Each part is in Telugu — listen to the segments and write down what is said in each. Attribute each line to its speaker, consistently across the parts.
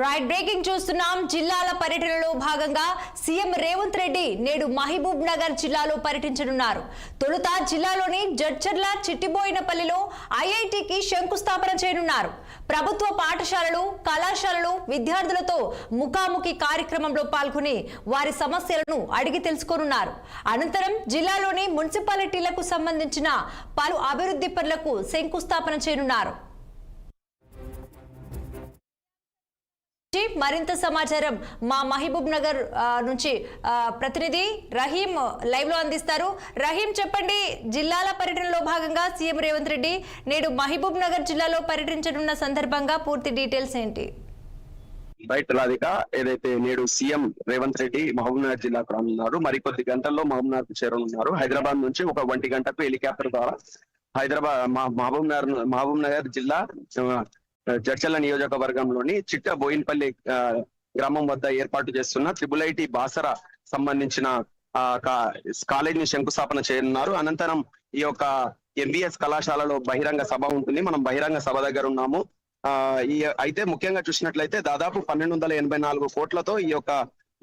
Speaker 1: రైట్ బ్రేకింగ్ చూస్తున్నాం. జిల్లాల పర్యటనలో భాగంగా సీఎం రేవంత్ రెడ్డి నేడు మహబూబ్ నగర్ జిల్లాలో పర్యటించనున్నారు. తొలుత జిల్లాలోని జడ్చర్ల చిట్టిబోయినపల్లిలో ఐఐటికి శంకుస్థాపన చేయనున్నారు. ప్రభుత్వ పాఠశాలలు, కళాశాలలు విద్యార్థులతో ముఖాముఖి కార్యక్రమంలో పాల్గొని వారి సమస్యలను అడిగి తెలుసుకోనున్నారు. అనంతరం జిల్లాలోని మున్సిపాలిటీలకు సంబంధించిన పలు అభివృద్ధి పనులకు శంకుస్థాపన చేయనున్నారు. మరింత సమాచారం మా మహబూబ్ నగర్ నుంచి ప్రతినిధి రహీం లైవ్ లో అందిస్తారు. రహీం, చెప్పండి, జిల్లాల పర్యటనలో భాగంగా సీఎం రేవంత్ రెడ్డి నేడు మహబూబ్ నగర్ జిల్లాలో పర్యటించనున్న సందర్భంగా పూర్తి డీటెయిల్స్ ఏంటి?
Speaker 2: రైట్ రాధిక, ఏదైతే నేడు సీఎం రేవంత్ రెడ్డి మహబూబ్ నగర్ జిల్లాకు రానున్నారు. మరికొద్ది గంటల్లో మహబూబ్ నగర్ చేరనున్నారు. హైదరాబాద్ నుంచి ఒక 1 గంటకు హెలికాప్టర్ ద్వారా మహబూబ్ నగర్ జిల్లా జడ్చర్ల నియోజకవర్గంలోని చిట్ట బోయిన్పల్లి గ్రామం వద్ద ఏర్పాటు చేస్తున్న త్రిబుల్-ఐటీ బాసర సంబంధించిన కాలేజీని శంకుస్థాపన చేయనున్నారు. అనంతరం ఈ యొక్క ఎంబీఎస్ కళాశాలలో బహిరంగ సభ ఉంటుంది. మనం బహిరంగ సభ దగ్గర ఉన్నాము. అయితే ముఖ్యంగా చూసినట్లయితే దాదాపు 1284 కోట్లతో ఈ యొక్క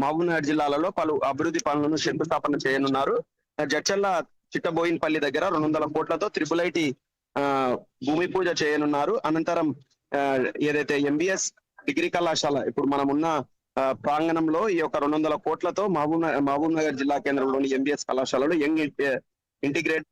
Speaker 2: మహబూబ్ నగర్ జిల్లాలలో పలు అభివృద్ధి పనులను శంకుస్థాపన చేయనున్నారు. జడ్చర్ల చిట్టబోయిన్పల్లి దగ్గర 200 కోట్లతో త్రిబుల్-ఐటీ భూమి పూజ చేయనున్నారు. అనంతరం ఏదైతే ఎంబీఎస్ డిగ్రీ కళాశాల ఇప్పుడు మనం ఉన్న ప్రాంగణంలో ఈ యొక్క 200 కోట్లతో మహబూబ్ నగర్ జిల్లా కేంద్రంలోని ఎంబీఎస్ కళాశాలలో యంగ్ ఇంటిగ్రేట్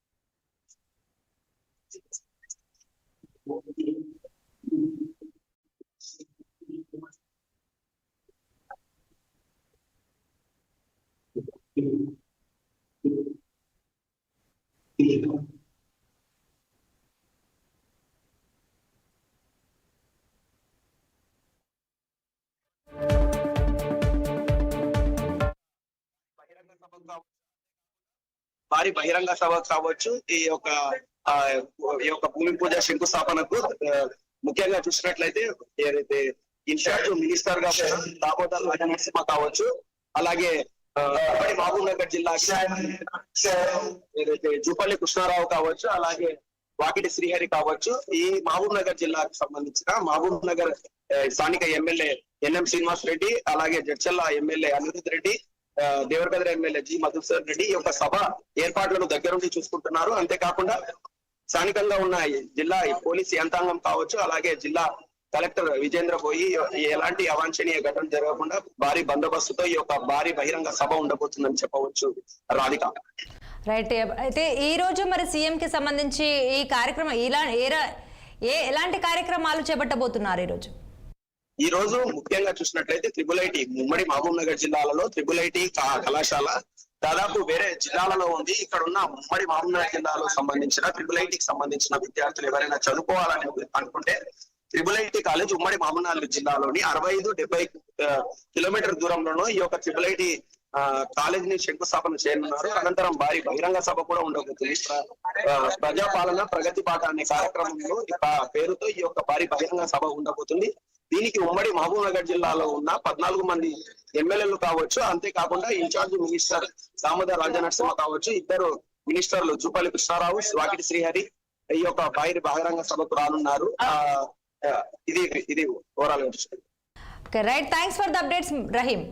Speaker 2: భారీ బహిరంగ సభ కావచ్చు. ఈ యొక్క భూమి పూజ శంకుస్థాపనకు ముఖ్యంగా చూసినట్లయితే ఏదైతే ఇన్ఛార్జ్ మినిస్టర్ గా దామోదర్ రాజనరసింహ కావచ్చు, అలాగే మహబూబ్ నగర్ జిల్లా ఏదైతే జూపల్లి కృష్ణారావు కావచ్చు, అలాగే వాకిటి శ్రీహరి కావచ్చు. ఈ మహబూబ్ నగర్ జిల్లాకు సంబంధించిన మహబూబ్ నగర్ స్థానిక ఎమ్మెల్యే ఎన్ఎం శ్రీనివాస్ రెడ్డి, అలాగే Jadcherla MLA Anirudh Reddy, Devarakadra MLA G Madhusudan Reddy ఈ యొక్క సభ ఏర్పాట్లను దగ్గరుండి చూసుకుంటున్నారు. అంతేకాకుండా స్థానికంగా ఉన్న జిల్లా పోలీసు యంత్రాంగం కావచ్చు, అలాగే జిల్లా కలెక్టర్ విజేంద్ర బోయి ఎలాంటి అవాంఛనీయ ఘటన జరగకుండా భారీ బందోబస్తుతో ఈ యొక్క భారీ బహిరంగ సభ ఉండబోతుందని చెప్పవచ్చు రాధిక.
Speaker 1: రైట్. అయితే ఈ రోజు మరి సీఎం కి సంబంధించి ఈ కార్యక్రమం ఎలాంటి కార్యక్రమాలు చేపట్టబోతున్నారు?
Speaker 2: ఈ రోజు ముఖ్యంగా చూసినట్లయితే త్రిబుల్-ఐటీ ఉమ్మడి మహబూబ్ నగర్ జిల్లాలలో త్రిబుల్-ఐటీ కళాశాల దాదాపు వేరే జిల్లాలలో ఉంది. ఇక్కడ ఉన్న ఉమ్మడి మహబూబ్ నగర్ జిల్లాలో సంబంధించిన త్రిబుల్-ఐటీకి సంబంధించిన విద్యార్థులు ఎవరైనా చదువుకోవాలని అనుకుంటే త్రిబుల్-ఐటీ కాలేజ్ ఉమ్మడి మహబూబ్ నగర్ జిల్లాలోని 65-70 కిలోమీటర్ దూరంలోనూ ఈ యొక్క త్రిబుల్-ఐటీ కాలేజీని శంకుస్థాపన చేయనున్నారు. అనంతరం భారీ బహిరంగ సభ కూడా ఉండబోతుంది. ప్రజాపాలన ప్రగతి పాట అనే కార్యక్రమంలో పేరుతో ఈ యొక్క భారీ బహిరంగ సభ ఉండబోతుంది. దీనికి ఉమ్మడి మహబూబ్ నగర్ జిల్లాలో ఉన్న 14 మంది ఎమ్మెల్యేలు కావచ్చు, అంతేకాకుండా ఇన్ఛార్జ్ మినిస్టర్ దామోదర్ రాజనరసింహ కావచ్చు, 2 మినిస్టర్లు జూపల్లి కృష్ణారావు, వాకిటి శ్రీహరి ఈ యొక్క భారీ బహిరంగ సభకు రానున్నారు. ఇది ఓవరాల్ గా.
Speaker 1: Right, thanks for the updates Rahim.